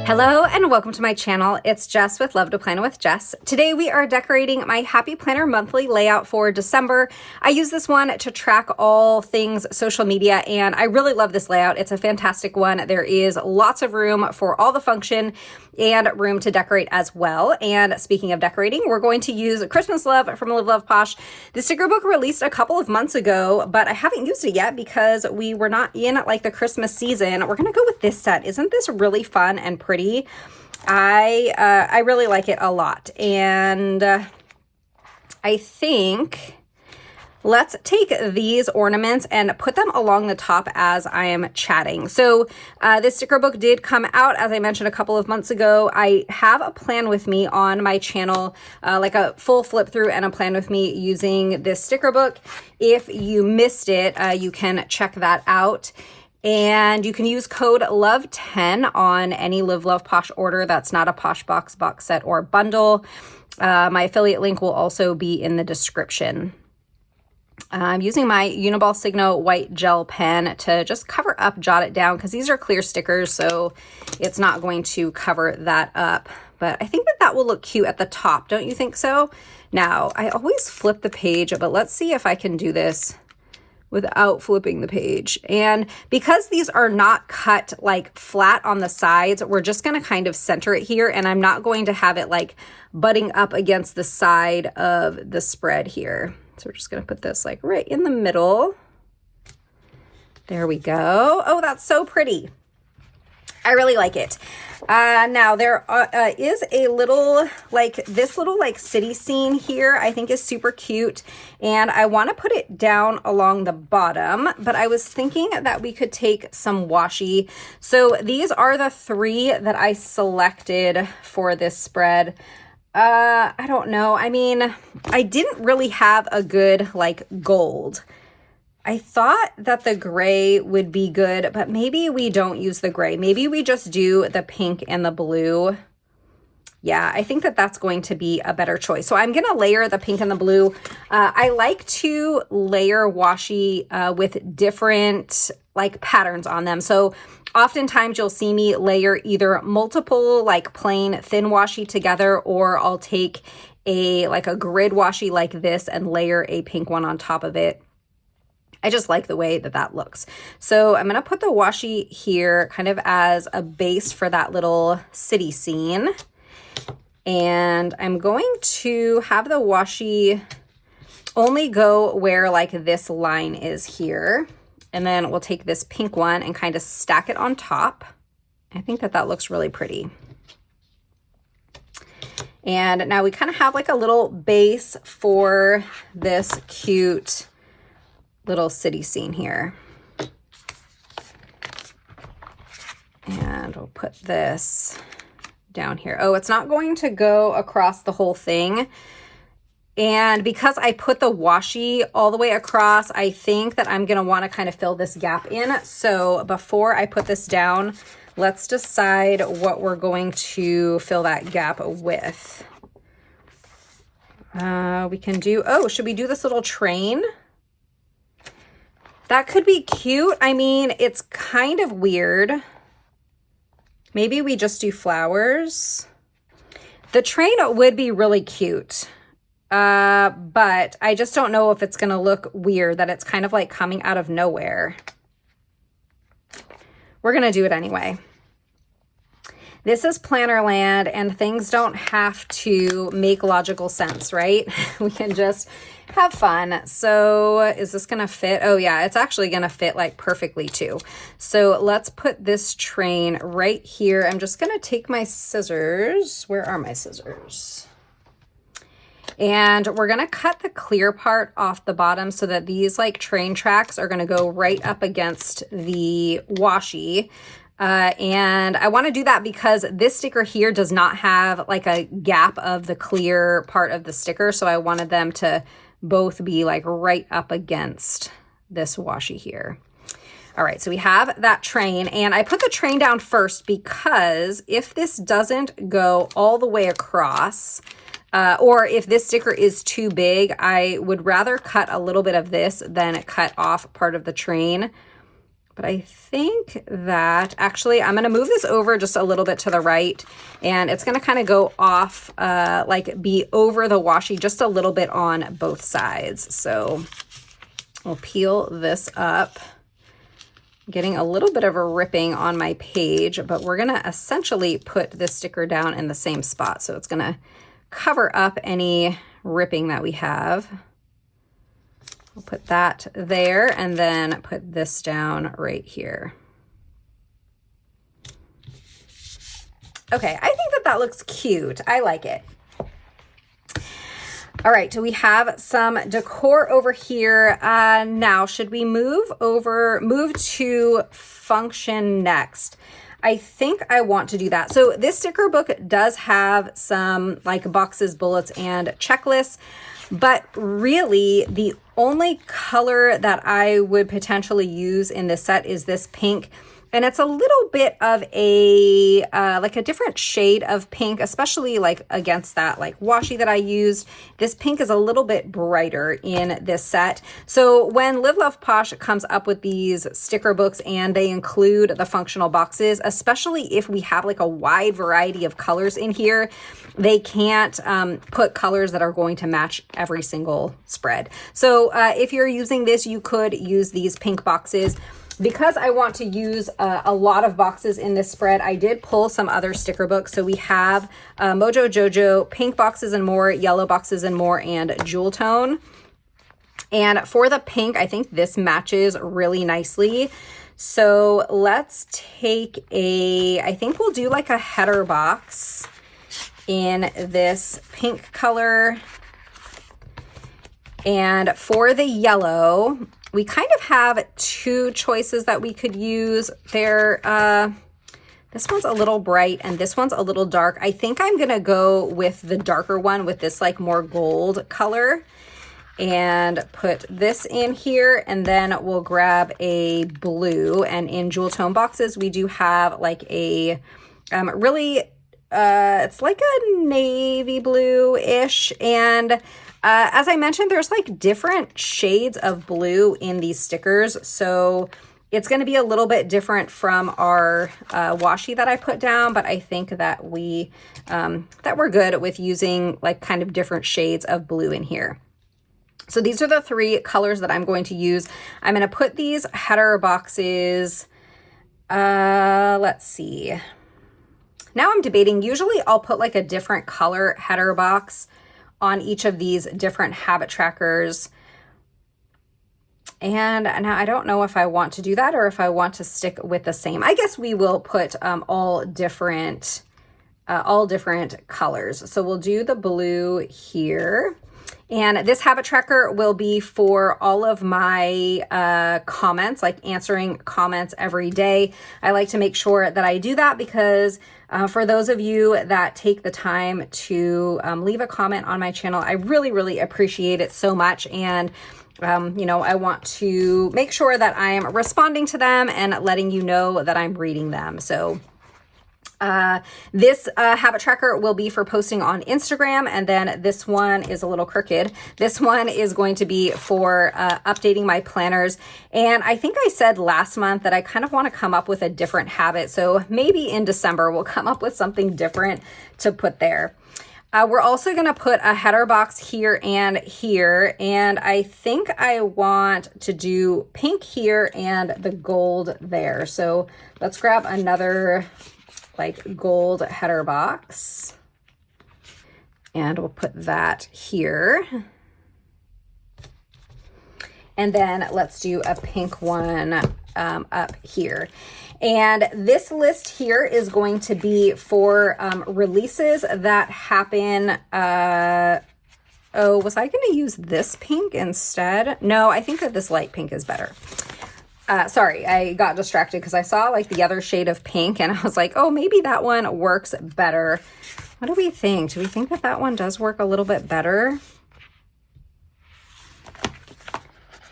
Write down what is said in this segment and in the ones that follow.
Hello and welcome to my channel. It's Jess with Love to Plan with Jess. Today we are decorating my Happy Planner monthly layout for December. I use this one to track all things social media and I really love this layout. It's a fantastic one. There is lots of room for all the function and room to decorate as well. And speaking of decorating, we're going to use Christmas Love from Live Love Posh. The sticker book released a couple of months ago, but I haven't used it yet because we were not in like the Christmas season. We're gonna go with this set. Isn't this really fun and pretty? I really like it a lot. And I think let's take these ornaments and put them along the top as I am chatting. So this sticker book did come out, as I mentioned, a couple of months ago. I have a plan with me on my channel, like a full flip through and a plan with me using this sticker book. If you missed it, you can check that out. And you can use code LOVE10 on any Live Love Posh order that's not a Poshbox box set or bundle. My affiliate link will also be in the description. I'm using my Uniball Signo white gel pen to just cover up, jot it down, because these are clear stickers, so it's not going to cover that up. But I think that that will look cute at the top. Don't you think so? Now, I always flip the page, but let's see if I can do this without flipping the page. And because these are not cut like flat on the sides, we're just going to kind of center it here, and I'm not going to have it like butting up against the side of the spread here. So we're just going to put this like right in the middle. There we go. Oh, that's so pretty. I really like it. Now there is a little, like this little like city scene here, I think is super cute. And I want to put it down along the bottom, but I was thinking that we could take some washi. So these are the three that I selected for this spread. I don't know. I mean, I didn't really have a good like gold. I thought that the gray would be good, but maybe we don't use the gray. Maybe we just do the pink and the blue. Yeah, I think that that's going to be a better choice. So I'm going to layer the pink and the blue. I like to layer washi with different like patterns on them. So oftentimes you'll see me layer either multiple like plain thin washi together, or I'll take a like a grid washi like this and layer a pink one on top of it. I just like the way that that looks. So I'm going to put the washi here kind of as a base for that little city scene. And I'm going to have the washi only go where like this line is here. And then we'll take this pink one and kind of stack it on top. I think that that looks really pretty. And now we kind of have like a little base for this cute little city scene here. And we'll put this down here. Oh, it's not going to go across the whole thing. And because I put the washi all the way across, I think that I'm going to want to kind of fill this gap in. So before I put this down, let's decide what we're going to fill that gap with. We can do, oh, should we do this little train? That could be cute. I mean, it's kind of weird. Maybe we just do flowers. The train would be really cute. But I just don't know if it's going to look weird that it's kind of like coming out of nowhere. We're going to do it anyway. This is Plannerland, and things don't have to make logical sense, right? We can just have fun. So is this going to fit? Oh yeah, it's actually going to fit like perfectly too. So let's put this train right here. I'm just going to take my scissors. Where are my scissors? And we're going to cut the clear part off the bottom so that these like train tracks are going to go right up against the washi. And I want to do that because this sticker here does not have like a gap of the clear part of the sticker. So I wanted them to both be like right up against this washi here. All right, so we have that train, and I put the train down first because if this doesn't go all the way across, or if this sticker is too big, I would rather cut a little bit of this than cut off part of the train. But I think that actually I'm going to move this over just a little bit to the right, and it's going to kind of go off, like be over the washi just a little bit on both sides. So we'll peel this up, getting a little bit of a ripping on my page, but we're going to essentially put this sticker down in the same spot. So it's going to cover up any ripping that we have. We'll put that there and then put this down right here. Okay, I think that that looks cute. I like it. All right, so we have some decor over here. Now, should we move to function next? I think I want to do that. So this sticker book does have some like boxes, bullets, and checklists, but really the only color that I would potentially use in this set is this pink. And it's a little bit of a, like a different shade of pink, especially like against that like washi that I used. This pink is a little bit brighter in this set. So when Live Love Posh comes up with these sticker books and they include the functional boxes, especially if we have like a wide variety of colors in here, they can't put colors that are going to match every single spread. So if you're using this, you could use these pink boxes. Because I want to use a lot of boxes in this spread, I did pull some other sticker books. So we have Mojo Jojo, Pink Boxes and More, Yellow Boxes and More, and Jewel Tone. And for the pink, I think this matches really nicely. So let's take I think we'll do like a header box in this pink color. And for the yellow, we kind of have two choices that we could use there. This one's a little bright and this one's a little dark. I think I'm gonna go with the darker one with this like more gold color and put this in here, and then we'll grab a blue. And in Jewel Tone boxes, we do have like a really, it's like a navy blue-ish, and as I mentioned, there's like different shades of blue in these stickers. So it's going to be a little bit different from our washi that I put down, but I think that we're good with using like kind of different shades of blue in here. So these are the three colors that I'm going to use. I'm going to put these header boxes, let's see. Now I'm debating, usually I'll put like a different color header box on each of these different habit trackers. And now I don't know if I want to do that or if I want to stick with the same. I guess we will put all different colors. So we'll do the blue here. And this habit tracker will be for all of my comments, like answering comments every day. I like to make sure that I do that because for those of you that take the time to leave a comment on my channel, I really, really appreciate it so much. And you know, I want to make sure that I'm responding to them and letting you know that I'm reading them. So this habit tracker will be for posting on Instagram, and then this one is a little crooked. This one is going to be for updating my planners. And I think I said last month that I kind of want to come up with a different habit. So maybe in December we'll come up with something different to put there. We're also going to put a header box here and here, and I think I want to do pink here and the gold there. So let's grab another like gold header box, and we'll put that here. And then let's do a pink one up here. And this list here is going to be for releases that happen. Oh, was I going to use this pink instead? No, I think that this light pink is better. Sorry, I got distracted because I saw like the other shade of pink and I was like, oh, maybe that one works better. What do we think? Do we think that that one does work a little bit better?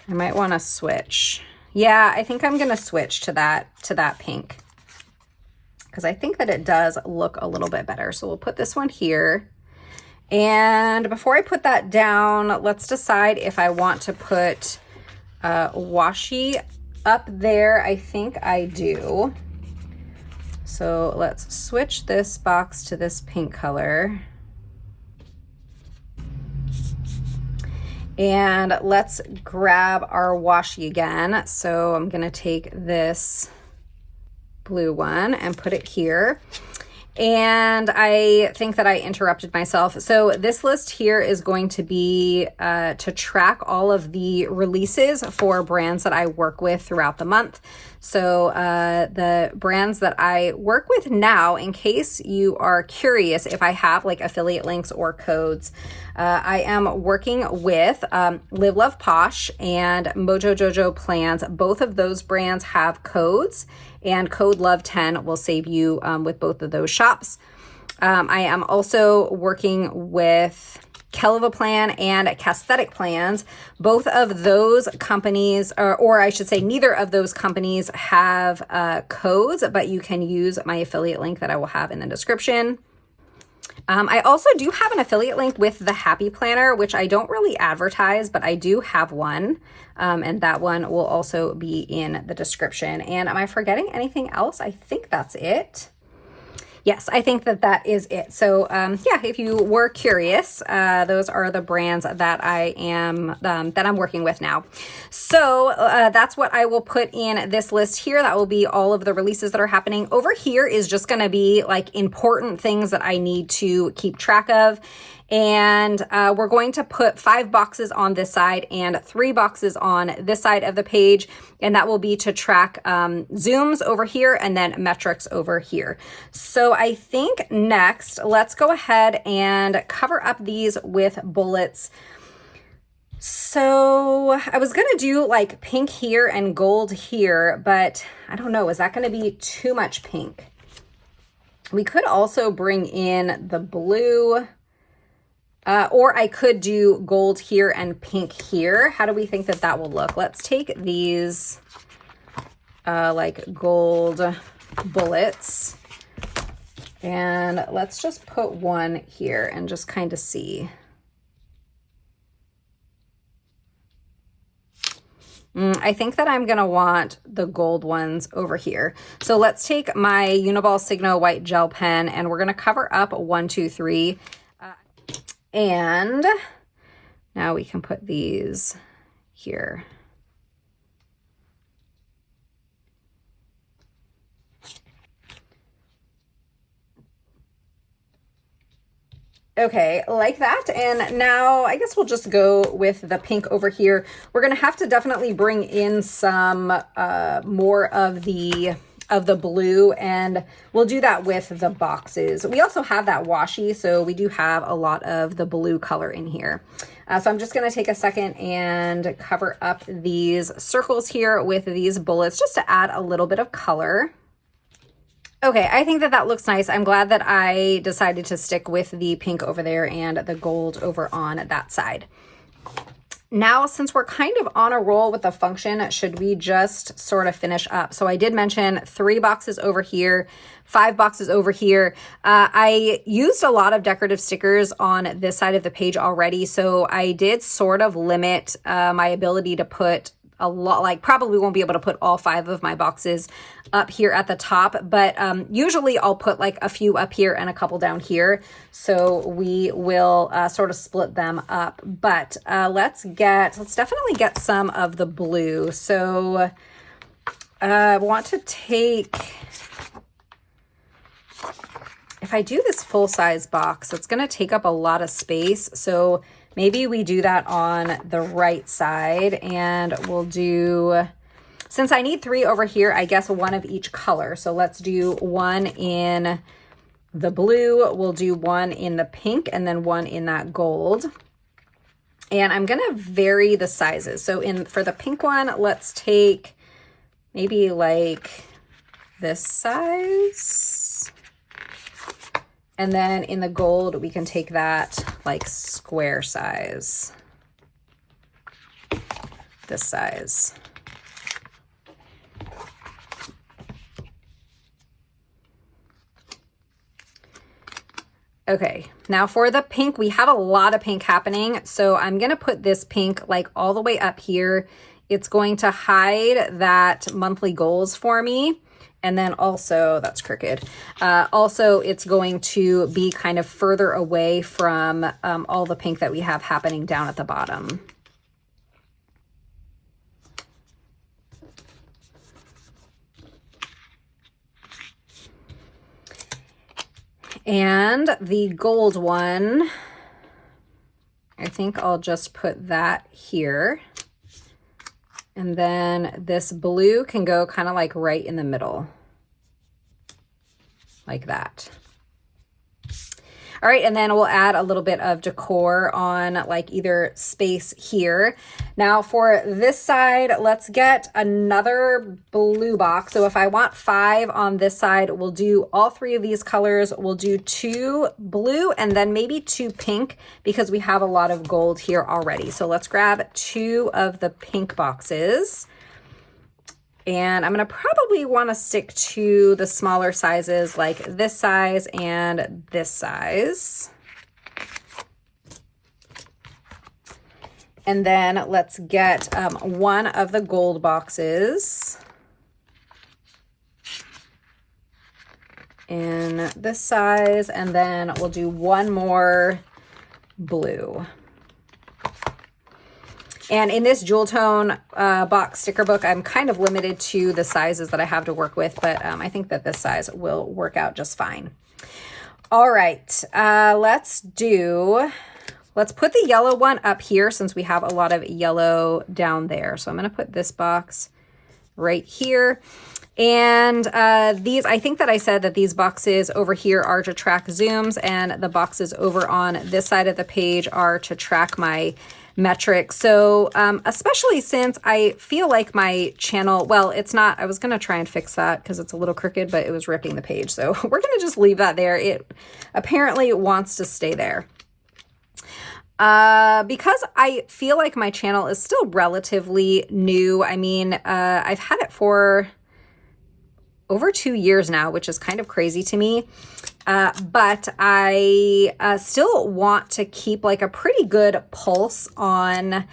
I might want to switch. Yeah, I think I'm going to switch to that pink because I think that it does look a little bit better. So we'll put this one here. And before I put that down, let's decide if I want to put washi Up there, I think I do. So let's switch this box to this pink color. And let's grab our washi again. So I'm gonna take this blue one and put it here. And I think that I interrupted myself. So this list here is going to be to track all of the releases for brands that I work with throughout the month. So the brands that I work with now, in case you are curious if I have like affiliate links or codes, I am working with Live Love Posh and Mojo Jojo Plans. Both of those brands have codes, and code LOVE10 will save you with both of those shops. I am also working with Kelva Plan and Casthetic Plans. Both of those companies, or I should say neither of those companies have codes, but you can use my affiliate link that I will have in the description. I also do have an affiliate link with the Happy Planner, which I don't really advertise, but I do have one. And that one will also be in the description. And am I forgetting anything else? I think that's it. Yes, I think that that is it. So yeah, if you were curious, those are the brands that I'm working with now. So that's what I will put in this list here. That will be all of the releases that are happening. Over here is just going to be like important things that I need to keep track of. And we're going to put 5 boxes on this side and 3 boxes on this side of the page. And that will be to track zooms over here and then metrics over here. So I think next, let's go ahead and cover up these with bullets. So I was going to do like pink here and gold here, but I don't know, is that going to be too much pink? We could also bring in the blue. Or I could do gold here and pink here. How do we think that that will look? Let's take these like gold bullets and let's just put one here and just kind of see. I think that I'm going to want the gold ones over here. So let's take my Uniball Signo white gel pen and we're going to cover up 1, 2, 3. And now we can put these here. Okay, like that. And now I guess we'll just go with the pink over here. We're going to have to definitely bring in some more of the blue, and we'll do that with the boxes. We also have that washi, so we do have a lot of the blue color in here. So I'm just going to take a second and cover up these circles here with these bullets just to add a little bit of color. Okay, I think that that looks nice. I'm glad that I decided to stick with the pink over there and the gold over on that side. Now, since we're kind of on a roll with the function, should we just sort of finish up? So I did mention 3 boxes over here, 5 boxes over here. I used a lot of decorative stickers on this side of the page already, so I did sort of limit my ability to put a lot, like probably won't be able to put all 5 of my boxes up here at the top, but usually I'll put like a few up here and a couple down here. So we will sort of split them up, but let's definitely get some of the blue. So I want to take, if I do this full size box, it's going to take up a lot of space. So maybe we do that on the right side, and we'll do, since I need 3 over here, I guess 1 of each color. So let's do 1 in the blue, we'll do 1 in the pink, and then 1 in that gold. And I'm gonna vary the sizes. So for the pink one, let's take maybe like this size. And then in the gold, we can take that like square size, this size. Okay, now for the pink, we have a lot of pink happening. So I'm gonna put this pink like all the way up here it's going to hide that monthly goals for me. And then also, that's crooked. Also, it's going to be kind of further away from all the pink that we have happening down at the bottom. And the gold one, I think I'll just put that here. And then this blue can go kind of like right in the middle, like that. All right, and then we'll add a little bit of decor on like either space here. Now for this side, let's get another blue box. So if I want 5 on this side, we'll do all 3 of these colors. We'll do 2 blue and then maybe 2 pink because we have a lot of gold here already. So let's grab 2 of the pink boxes. And I'm gonna probably wanna stick to the smaller sizes like this size and this size. And then let's get 1 of the gold boxes in this size, and then we'll do 1 more blue. And in this jewel tone box sticker book, I'm kind of limited to the sizes that I have to work with, but I think that this size will work out just fine. All right, let's put the yellow one up here since we have a lot of yellow down there. So I'm gonna put this box right here. And these, I think that I said that these boxes over here are to track zooms, and the boxes over on this side of the page are to track my metrics. So especially since I feel like my channel, well, it's not, I was going to try and fix that because it's a little crooked, but it was ripping the page. So we're going to just leave that there. It apparently wants to stay there. Because I feel like my channel is still relatively new. I mean, I've had it for over 2 years now, which is kind of crazy to me. But I still want to keep like a pretty good pulse on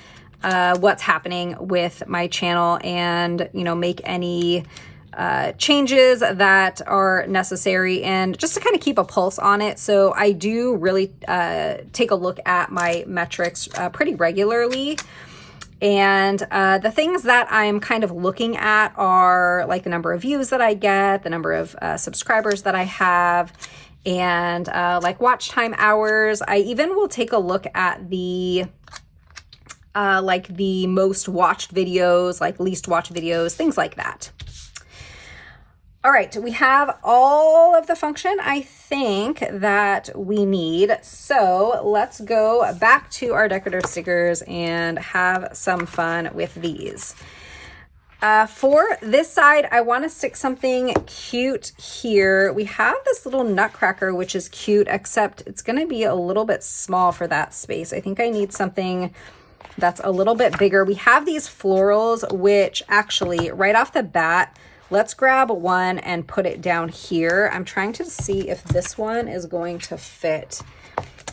what's happening with my channel and, you know, make any changes that are necessary and just to kind of keep a pulse on it. So I do really take a look at my metrics pretty regularly. And the things that I'm kind of looking at are like the number of views that I get, the number of subscribers that I have, and like watch time hours. I even will take a look at the like the most watched videos, like least watched videos, things like that. All right, we have all of the function I think that we need. So let's go back to our decorative stickers and have some fun with these. For this side, I want to stick something cute here. We have this little nutcracker, which is cute, except it's going to be a little bit small for that space. I think I need something that's a little bit bigger. We have these florals, which actually right off the bat, let's grab one and put it down here. I'm trying to see if this one is going to fit.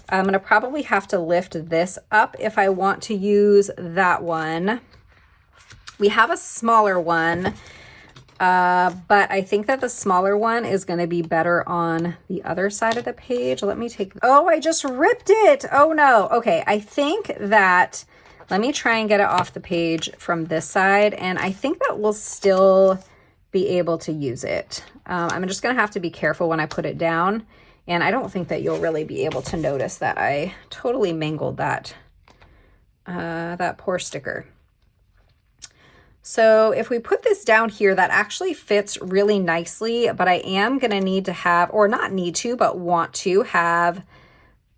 I'm going to probably have to lift this up if I want to use that one. We have a smaller one, but I think that the smaller one is going to be better on the other side of the page. Let me take, oh, I just ripped it. Oh no. Okay. I think that, let me try and get it off the page from this side. And I think that we'll still be able to use it. I'm just going to have to be careful when I put it down. And I don't think that you'll really be able to notice that I totally mangled that, that poor sticker. So if we put this down here, that actually fits really nicely, but I am going to need to have, or not need to, but want to have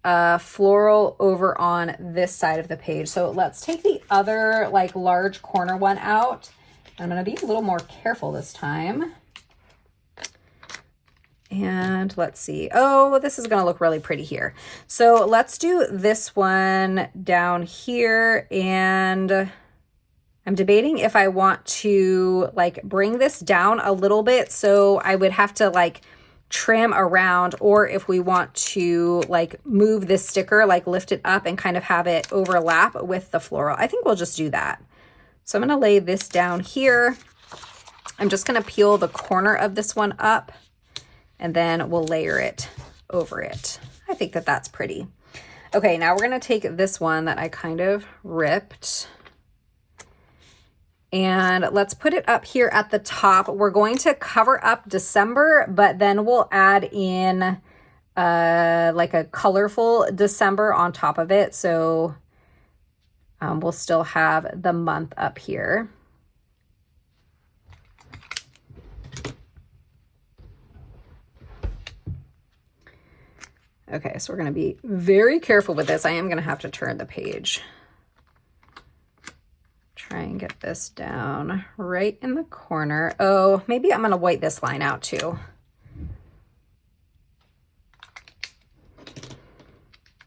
a floral over on this side of the page. So let's take the other like large corner one out. I'm going to be a little more careful this time. And let's see. Oh, this is going to look really pretty here. So let's do this one down here. And I'm debating if I want to like bring this down a little bit. So I would have to like trim around, or if we want to like move this sticker, like lift it up and kind of have it overlap with the floral. I think we'll just do that. So I'm going to lay this down here. I'm just going to peel the corner of this one up, and then we'll layer it over it. I think that that's pretty. Okay, now we're going to take this one that I kind of ripped, and let's put it up here at the top. We're going to cover up December, but then we'll add in like a colorful December on top of it. So we'll still have the month up here. Okay, so we're going to be very careful with this. I am going to have to turn the page. Try and get this down right in the corner. Oh, maybe I'm going to white this line out too.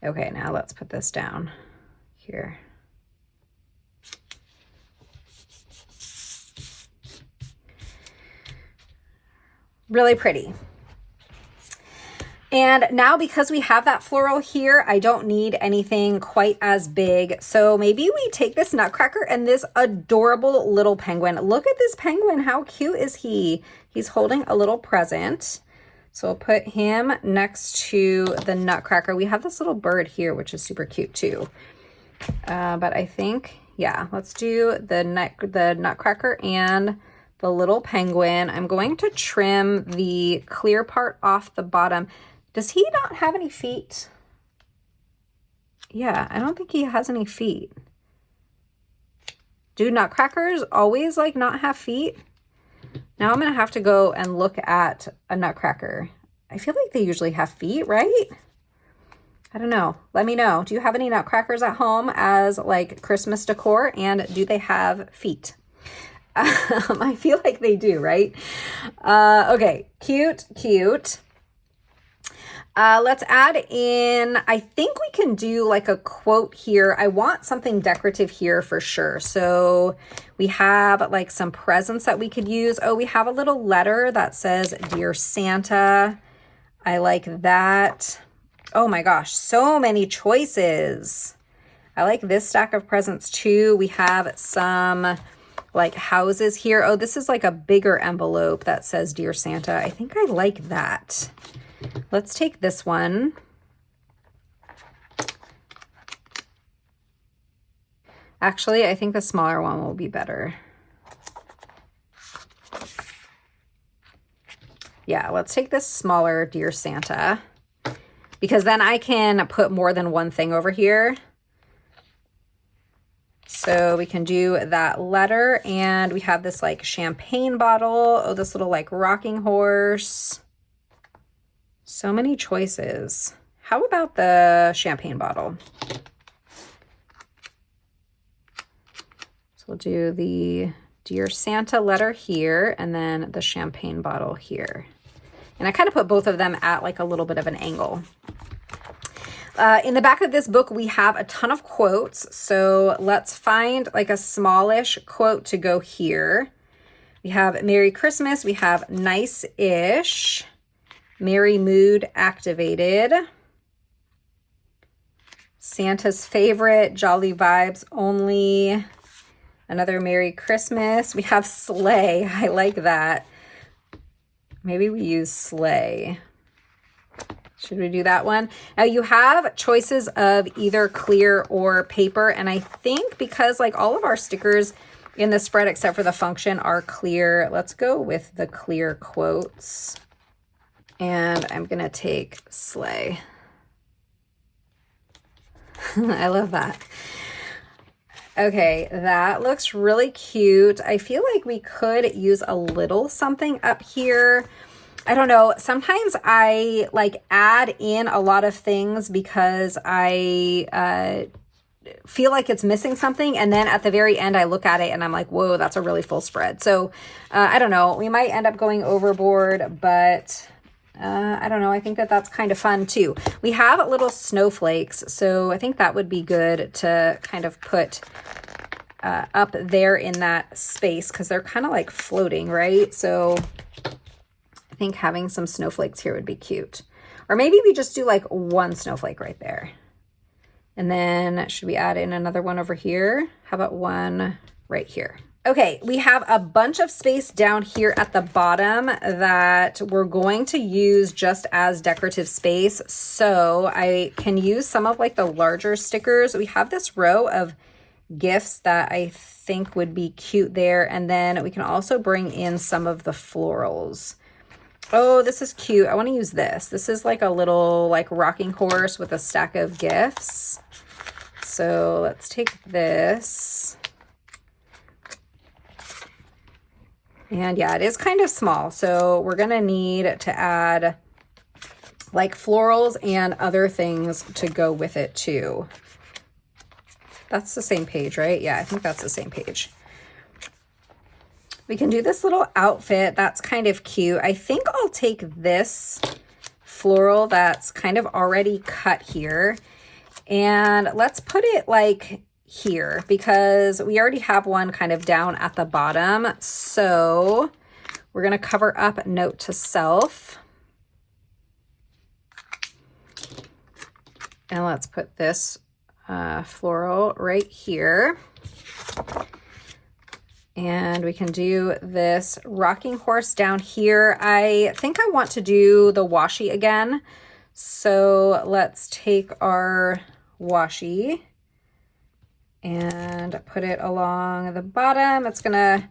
Okay, now let's put this down here. Really pretty. And now because we have that floral here, I don't need anything quite as big. So maybe we take this nutcracker and this adorable little penguin. Look at this penguin. How cute is he? He's holding a little present. So we'll put him next to the nutcracker. We have this little bird here, which is super cute too. But I think, yeah, let's do the nutcracker and the little penguin. I'm going to trim the clear part off the bottom. Does he not have any feet? Yeah, I don't think he has any feet. Do nutcrackers always like not have feet? Now I'm gonna have to go and look at a nutcracker. I feel like they usually have feet, right? I don't know. Let me know. Do you have any nutcrackers at home as like Christmas decor, and do they have feet? I feel like they do, right? Okay, cute, cute. Let's add in, I think we can do like a quote here. I want something decorative here for sure. So we have like some presents that we could use. Oh, we have a little letter that says, "Dear Santa." I like that. Oh my gosh, so many choices. I like this stack of presents too. We have some like houses here. Oh, this is like a bigger envelope that says, "Dear Santa." I think I like that. Let's take this one. Actually, I think the smaller one will be better. Yeah, let's take this smaller "Dear Santa," because then I can put more than one thing over here. So we can do that letter, and we have this like champagne bottle. Oh, this little like rocking horse. So many choices. How about the champagne bottle? So we'll do the "Dear Santa" letter here, and then the champagne bottle here. And I kind of put both of them at like a little bit of an angle. In the back of this book, we have a ton of quotes. So let's find like a smallish quote to go here. We have "Merry Christmas." We have "Nice-ish." "Merry mood activated." "Santa's favorite." "Jolly vibes only." Another "Merry Christmas." We have "Sleigh." I like that. Maybe we use "sleigh." Should we do that one? Now you have choices of either clear or paper. And I think because like all of our stickers in the spread, except for the function, are clear, let's go with the clear quotes. And I'm going to take "sleigh." I love that. Okay, that looks really cute. I feel like we could use a little something up here. I don't know. Sometimes I like add in a lot of things because I feel like it's missing something. And then at the very end, I look at it and I'm like, whoa, that's a really full spread. So I don't know. We might end up going overboard, but I don't know. I think that that's kind of fun too. We have little snowflakes. So I think that would be good to kind of put up there in that space because they're kind of like floating, right? So I think having some snowflakes here would be cute. Or maybe we just do like one snowflake right there. And then should we add in another one over here? How about one right here. Okay, we have a bunch of space down here at the bottom that we're going to use just as decorative space. So I can use some of like the larger stickers. We have this row of gifts that I think would be cute there. And then we can also bring in some of the florals. Oh, this is cute. I want to use this. This is like a little like rocking horse with a stack of gifts. So let's take this. And yeah, it is kind of small. So we're going to need to add like florals and other things to go with it too. That's the same page, right? Yeah, I think that's the same page. We can do this little outfit. That's kind of cute. I think I'll take this floral that's kind of already cut here. And let's put it like here because we already have one kind of down at the bottom. So we're going to cover up note to self. And let's put this floral right here. And we can do this rocking horse down here. I think I want to do the washi again. So let's take our washi and put it along the bottom. It's gonna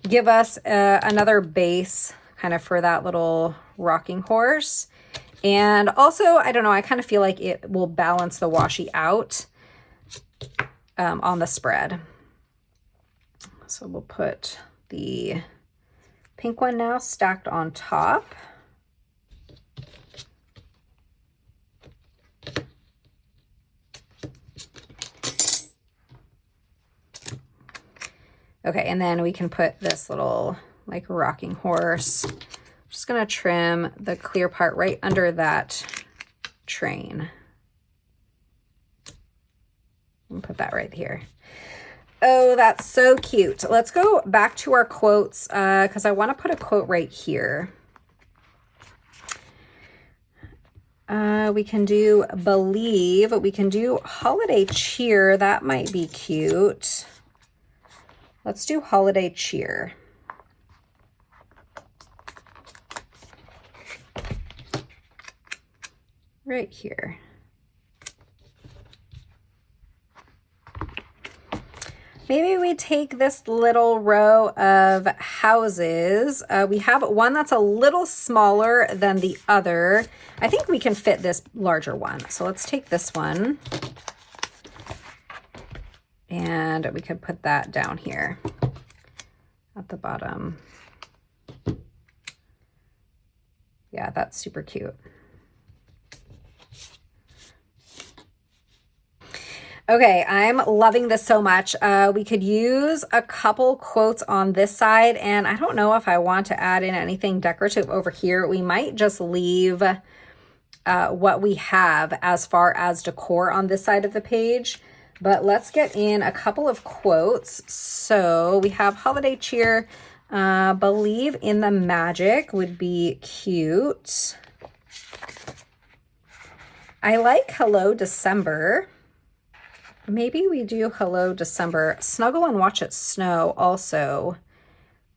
give us another base kind of for that little rocking horse. And also, I don't know, I kind of feel like it will balance the washi out on the spread. So we'll put the pink one now stacked on top. Okay, and then we can put this little like rocking horse. I'm just gonna trim the clear part right under that train. And put that right here. Oh, that's so cute. Let's go back to our quotes because I want to put a quote right here. We can do believe. We can do holiday cheer. That might be cute. Let's do holiday cheer. Right here. Maybe we take this little row of houses. We have one that's a little smaller than the other. I think we can fit this larger one. So let's take this one. And we could put that down here at the bottom. Yeah, that's super cute. Okay, I'm loving this so much. We could use a couple quotes on this side, and I don't know if I want to add in anything decorative over here. We might just leave what we have as far as decor on this side of the page, but let's get in a couple of quotes. So we have holiday cheer, believe in the magic would be cute. I like hello December. Maybe we do hello December. Snuggle and watch it snow also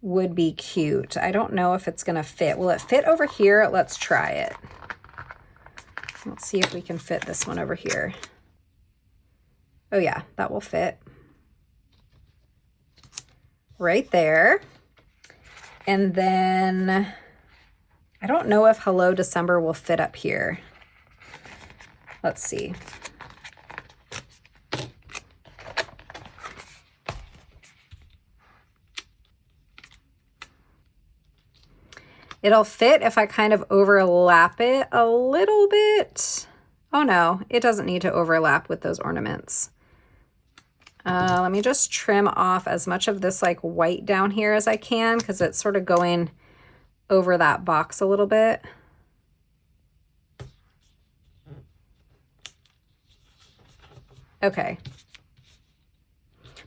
would be cute. I don't know if it's gonna fit. Will it fit over here? Let's try it. Let's see if we can fit this one over here. Oh yeah, that will fit. Right there. And then I don't know if hello December will fit up here. Let's see. It'll fit if I kind of overlap it a little bit. Oh no, it doesn't need to overlap with those ornaments. Let me just trim off as much of this like white down here as I can because it's sort of going over that box a little bit. Okay.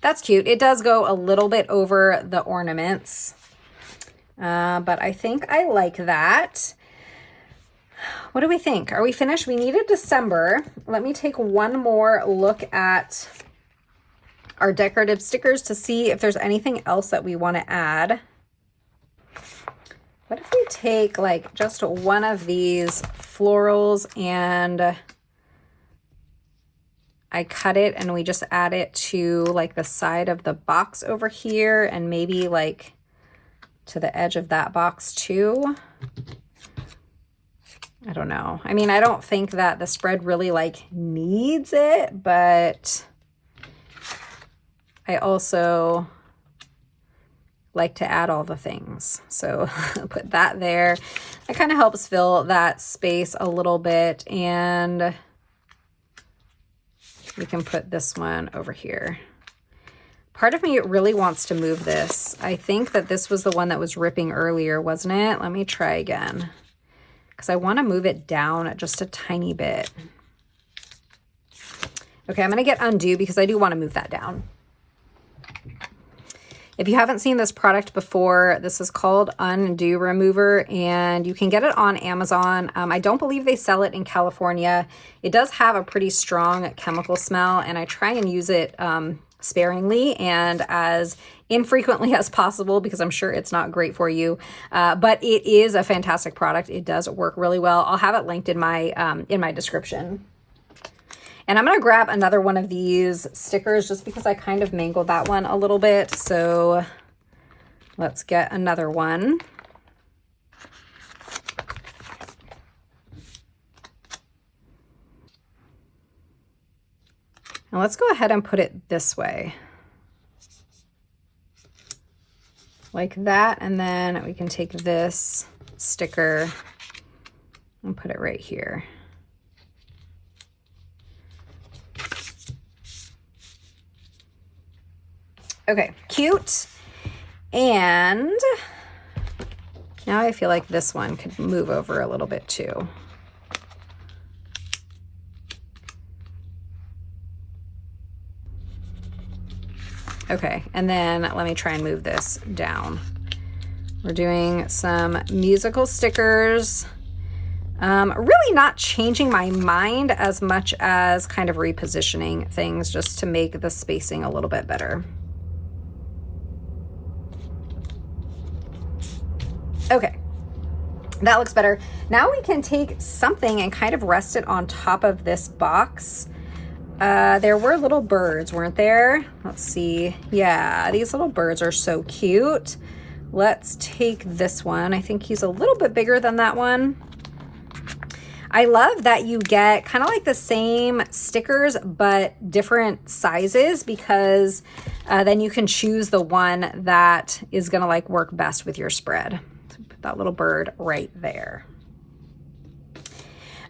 That's cute. It does go a little bit over the ornaments. But I think I like that. What do we think? Are we finished? We needed December. Let me take one more look at our decorative stickers to see if there's anything else that we want to add. What if we take like just one of these florals and I cut it and we just add it to like the side of the box over here and maybe like to the edge of that box too. I don't know. I mean, I don't think that the spread really like needs it, but I also like to add all the things. So put that there. It kind of helps fill that space a little bit, and we can put this one over here. Part of me really wants to move this. I think that this was the one that was ripping earlier, wasn't it? Let me try again, because I want to move it down just a tiny bit. Okay, I'm going to get undo because I do want to move that down. If you haven't seen this product before, this is called Undo Remover, and you can get it on Amazon. I don't believe they sell it in California. It does have a pretty strong chemical smell, and I try and use it sparingly and as infrequently as possible because I'm sure it's not great for you. But it is a fantastic product. It does work really well. I'll have it linked in my description. And I'm going to grab another one of these stickers just because I kind of mangled that one a little bit. So let's get another one. Now let's go ahead and put it this way. Like that. And then we can take this sticker and put it right here. Okay, cute. And now I feel like this one could move over a little bit too. Okay, and then let me try and move this down. We're doing some musical stickers. Really not changing my mind as much as kind of repositioning things just to make the spacing a little bit better. Okay, that looks better. Now we can take something and kind of rest it on top of this box. There were little birds, weren't there? Let's see. Yeah, these little birds are so cute. Let's take this one. I think he's a little bit bigger than that one. I love that you get kind of like the same stickers, but different sizes, because then you can choose the one that is gonna like work best with your spread. Put that little bird right there.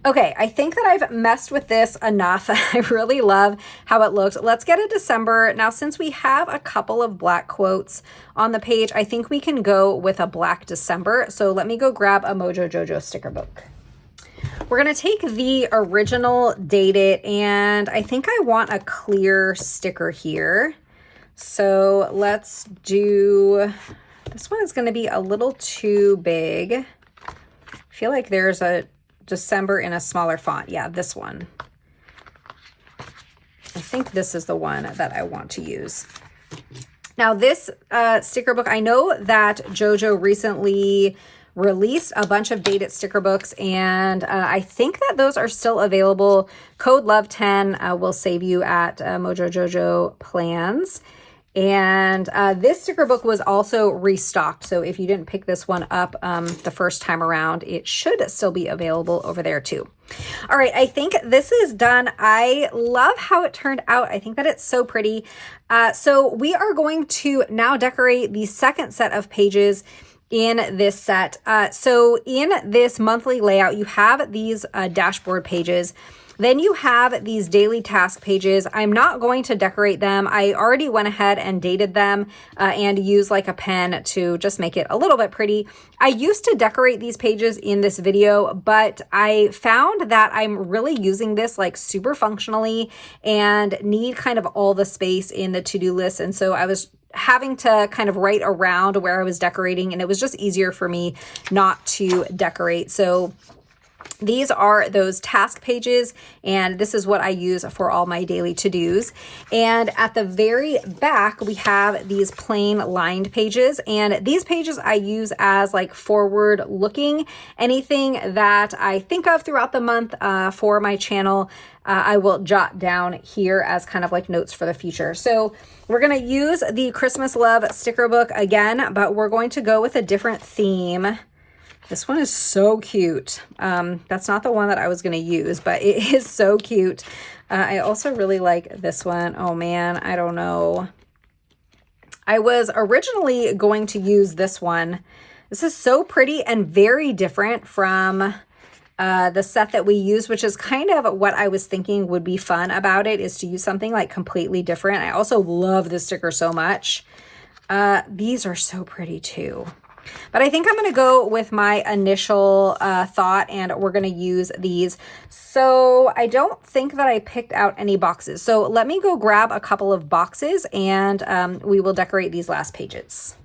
Okay, I think that I've messed with this enough. I really love how it looks. Let's get a December. Now, since we have a couple of black quotes on the page, I think we can go with a black December. So let me go grab a Mojo Jojo sticker book. We're going to take the original Date It, and I think I want a clear sticker here. So let's do, this one is going to be a little too big. I feel like there's a December in a smaller font. Yeah, this one. I think this is the one that I want to use. Now this sticker book, I know that JoJo recently released a bunch of Date It sticker books, and I think that those are still available. Code LOVE10 will save you at Mojo Jojo plans. And this sticker book was also restocked. So if you didn't pick this one up the first time around, it should still be available over there too. All right, I think this is done. I love how it turned out. I think that it's so pretty. So we are going to now decorate the second set of pages in this set. So in this monthly layout, you have these dashboard pages. Then you have these daily task pages. I'm not going to decorate them. I already went ahead and dated them and used like a pen to just make it a little bit pretty. I used to decorate these pages in this video, but I found that I'm really using this like super functionally and need kind of all the space in the to-do list. And so I was having to kind of write around where I was decorating, and it was just easier for me not to decorate. So These are those task pages, and this is what I use for all my daily to-dos. And at the very back, we have these plain lined pages, and these pages I use as like forward looking. Anything that I think of throughout the month for my channel, I will jot down here as kind of like notes for the future. So we're going to use the Christmas Love sticker book again, but we're going to go with a different theme. This one is so cute. That's not the one that I was going to use, but it is so cute. I also really like this one. Oh man, I don't know. I was originally going to use this one. This is so pretty and very different from the set that we use, which is kind of what I was thinking would be fun about it, is to use something like completely different. I also love this sticker so much. These are so pretty too. But I think I'm going to go with my initial thought, and we're going to use these. So I don't think that I picked out any boxes. So let me go grab a couple of boxes, and we will decorate these last pages.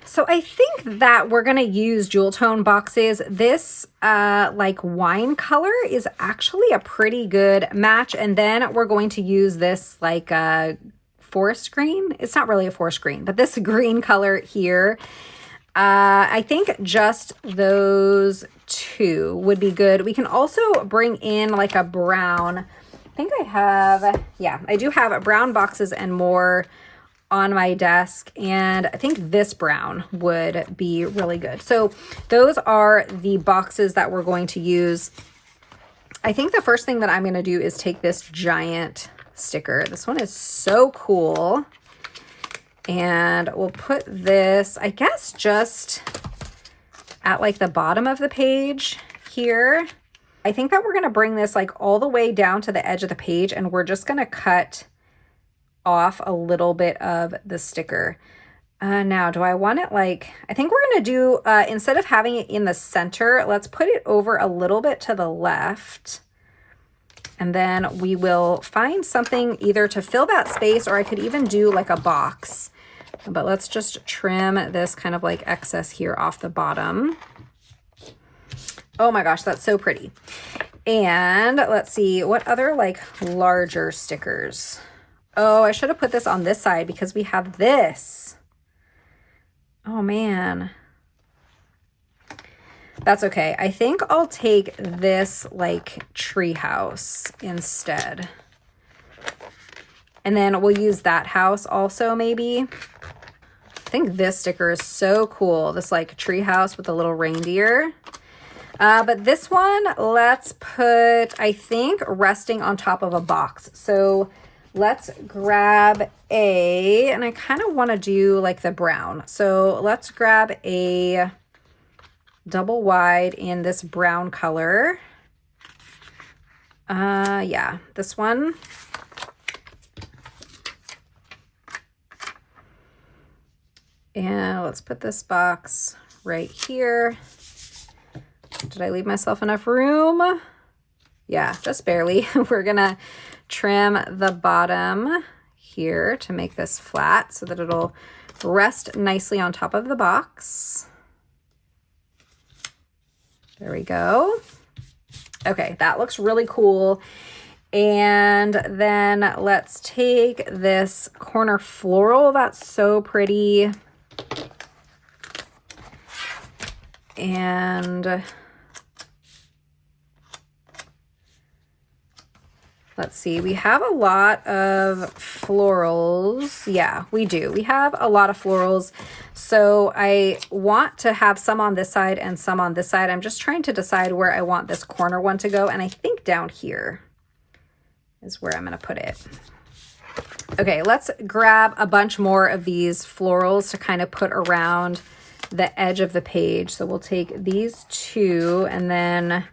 So I think that we're going to use jewel tone boxes. This like wine color is actually a pretty good match. And then we're going to use this like forest green. It's not really a forest green, but this green color here. I think just those two would be good. We can also bring in like a brown. I think I have, yeah, I do have brown boxes and more on my desk, and I think this brown would be really good. So those are the boxes that we're going to use. I think the first thing that I'm going to do is take this giant sticker. This one is so cool. And we'll put this, I guess, just at like the bottom of the page here. I think that we're going to bring this like all the way down to the edge of the page, and we're just going to cut off a little bit of the sticker. Now, do I want it like, I think we're going to do, instead of having it in the center, let's put it over a little bit to the left. And then we will find something either to fill that space, or I could even do like a box. But let's just trim this kind of like excess here off the bottom. Oh my gosh, that's so pretty. And let's see, what other like larger stickers? Oh, I should have put this on this side because we have this. Oh man. That's okay. I think I'll take this like treehouse instead. And then we'll use that house also maybe. I think this sticker is so cool. This like treehouse with a little reindeer. But this one, let's put, I think, resting on top of a box. So let's grab and I kind of want to do like the brown. So let's grab a double wide in this brown color. Yeah, this one. And let's put this box right here. Did I leave myself enough room? Yeah, just barely. We're gonna trim the bottom here to make this flat so that it'll rest nicely on top of the box. There we go. Okay, that looks really cool. And then let's take this corner floral. That's so pretty. And let's see, we have a lot of florals. Yeah, we do. We have a lot of florals. So I want to have some on this side and some on this side. I'm just trying to decide where I want this corner one to go. And I think down here is where I'm going to put it. Okay, let's grab a bunch more of these florals to kind of put around the edge of the page. So we'll take these two, and then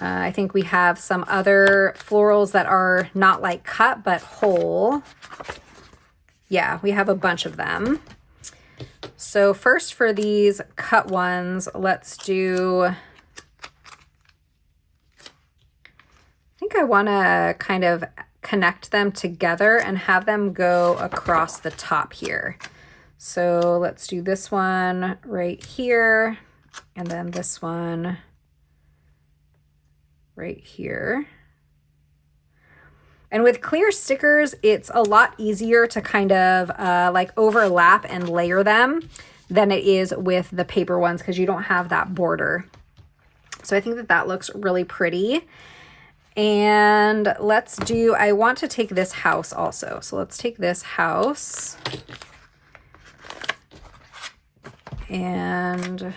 I think we have some other florals that are not like cut, but whole. Yeah, we have a bunch of them. So first for these cut ones, let's do, I think I want to kind of connect them together and have them go across the top here. So let's do this one right here, and then this one right here. And with clear stickers, it's a lot easier to kind of like overlap and layer them than it is with the paper ones because you don't have that border. So I think that that looks really pretty. And let's do, I want to take this house also. So let's take this house. And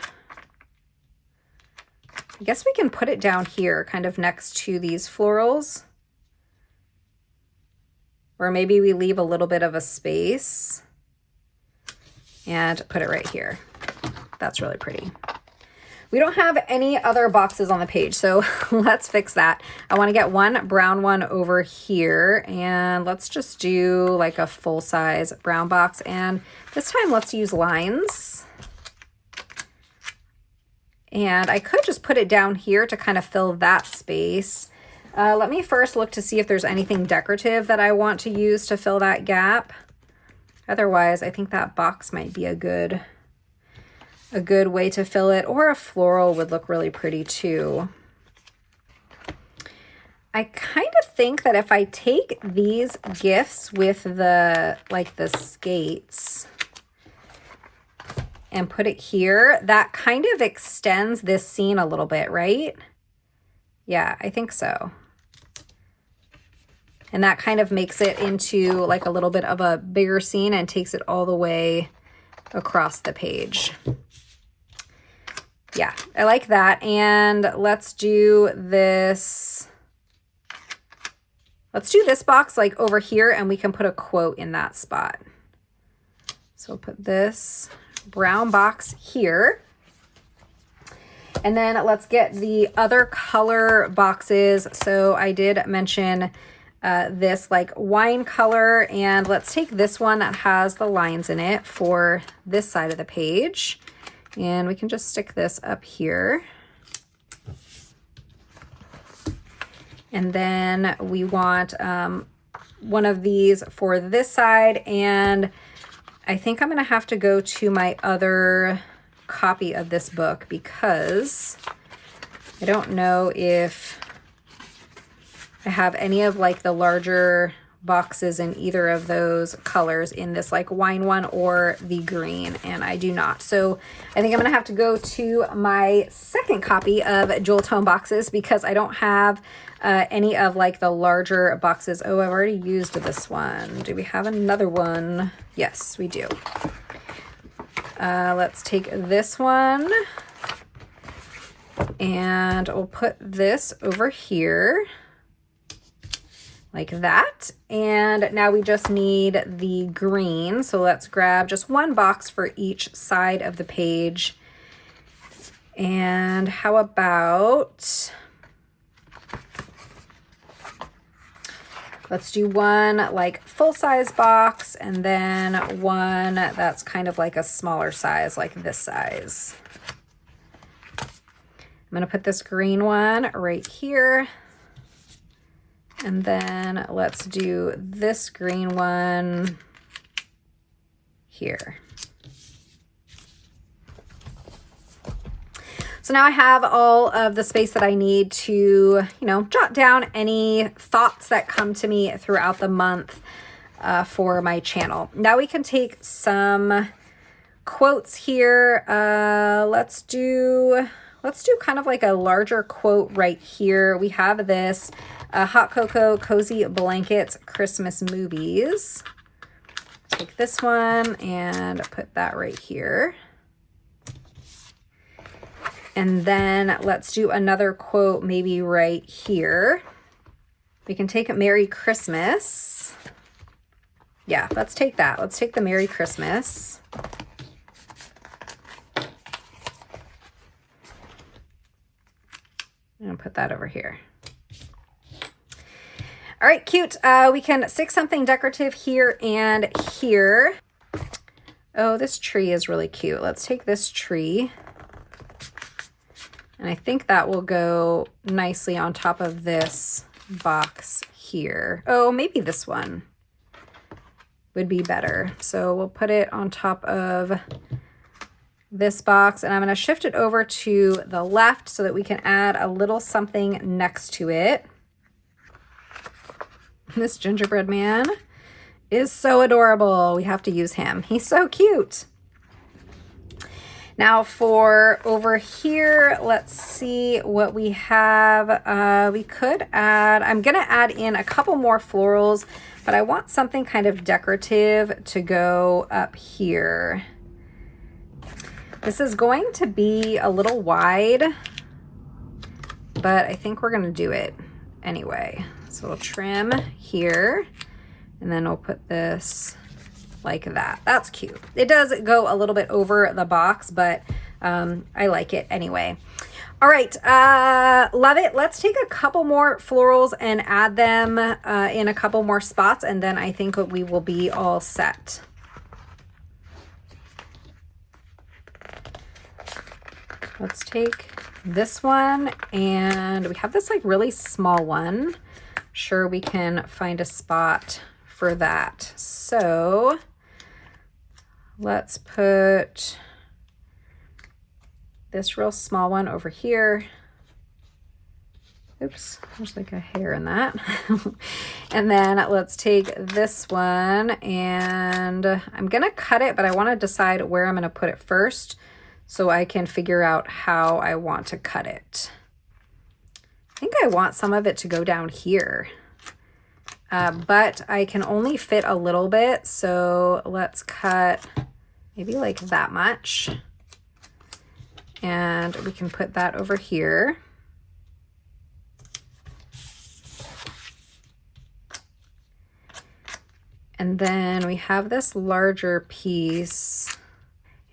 I guess we can put it down here kind of next to these florals. Or maybe we leave a little bit of a space and put it right here. That's really pretty. We don't have any other boxes on the page, so let's fix that. I want to get one brown one over here, and let's just do like a full-size brown box. And this time let's use lines. And I could just put it down here to kind of fill that space. Let me first look to see if there's anything decorative that I want to use to fill that gap. Otherwise, I think that box might be a good way to fill it, or a floral would look really pretty too. I kind of think that if I take these gifts with the skates and put it here, that kind of extends this scene a little bit, right? Yeah, I think so. And that kind of makes it into like a little bit of a bigger scene and takes it all the way across the page. Yeah, I like that. And let's do this. Let's do this box like over here, and we can put a quote in that spot. So we'll put this brown box here. And then let's get the other color boxes. So I did mention this like wine color, and let's take this one that has the lines in it for this side of the page. And we can just stick this up here. And then we want one of these for this side. And I think I'm going to have to go to my other copy of this book because I don't know if I have any of like the larger boxes in either of those colors in this like wine one or the green, and I do not. So I think I'm gonna have to go to my second copy of Jewel Tone boxes because I don't have any of like the larger boxes. Oh, I've already used this one. Do we have another one? Yes, we do. Let's take this one and we'll put this over here like that. And now we just need the green. So let's grab just one box for each side of the page. And how about, let's do one like full-size box and then one that's kind of like a smaller size, like this size. I'm gonna put this green one right here. And then let's do this green one here. So now I have all of the space that I need to, you know, jot down any thoughts that come to me throughout the month for my channel. Now we can take some quotes here. Let's do kind of like a larger quote right here. We have this Hot Cocoa Cozy Blankets Christmas Movies. Take this one and put that right here. And then let's do another quote maybe right here. We can take Merry Christmas. Yeah, let's take that. Let's take the Merry Christmas. And put that over here. All right, cute. We can stick something decorative here and here. Oh, this tree is really cute. Let's take this tree. And I think that will go nicely on top of this box here. Oh, maybe this one would be better. So we'll put it on top of this box, and I'm going to shift it over to the left so that we can add a little something next to it. This gingerbread man is so adorable. We have to use him. He's so cute. Now for over here, let's see what we have. We could add, I'm going to add in a couple more florals, but I want something kind of decorative to go up here. This is going to be a little wide, but I think we're going to do it anyway. So we'll trim here, and then we'll put this like that. That's cute. It does go a little bit over the box, but I like it anyway. All right, love it. Let's take a couple more florals and add them in a couple more spots, and then I think we will be all set. Let's take this one, and we have this like really small one. Sure, we can find a spot for that. So let's put this real small one over here. Oops, there's like a hair in that. And then let's take this one, and I'm gonna cut it, but I wanna decide where I'm gonna put it first so I can figure out how I want to cut it. I think I want some of it to go down here, but I can only fit a little bit, so let's cut maybe like that much, and we can put that over here. And then we have this larger piece,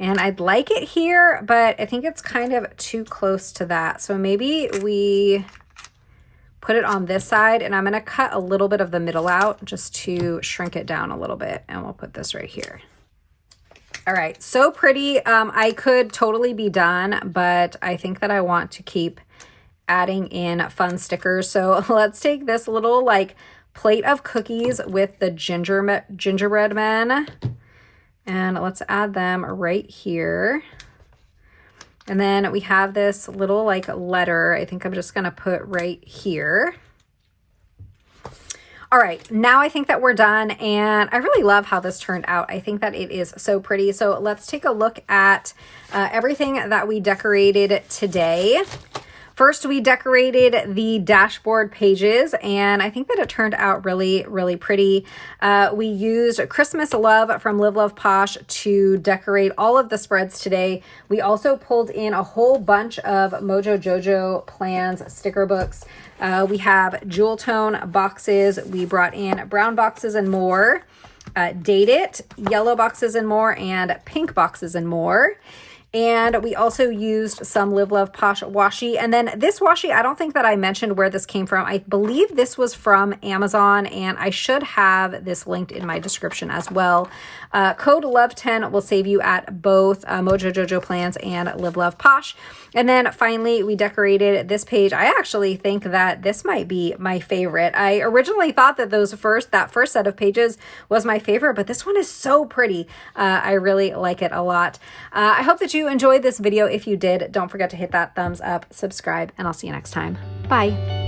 and I'd like it here, but I think it's kind of too close to that. So maybe we put it on this side, and I'm gonna cut a little bit of the middle out just to shrink it down a little bit, and we'll put this right here. All right, so pretty. I could totally be done, but I think that I want to keep adding in fun stickers. So let's take this little like plate of cookies with the gingerbread men, and let's add them right here. And then we have this little like letter. I think I'm just gonna put right here. All right, now I think that we're done, and I really love how this turned out. I think that it is so pretty. So let's take a look at everything that we decorated today. First, we decorated the dashboard pages, and I think that it turned out really, really pretty. We used Christmas Love from Live Love Posh to decorate all of the spreads today. We also pulled in a whole bunch of Mojo Jojo Plans sticker books. We have jewel tone boxes. We brought in brown boxes and more, Date It, yellow boxes and more, and pink boxes and more. And we also used some Live Love Posh washi. And then this washi, I don't think that I mentioned where this came from. I believe this was from Amazon, and I should have this linked in my description as well. Code LOVE10 will save you at both Mojo Jojo Plans and Live Love Posh. And then finally, we decorated this page. I actually think that this might be my favorite. I originally thought that that first set of pages was my favorite, but this one is so pretty. I really like it a lot. I hope that you enjoyed this video. If you did, don't forget to hit that thumbs up, subscribe, and I'll see you next time. Bye.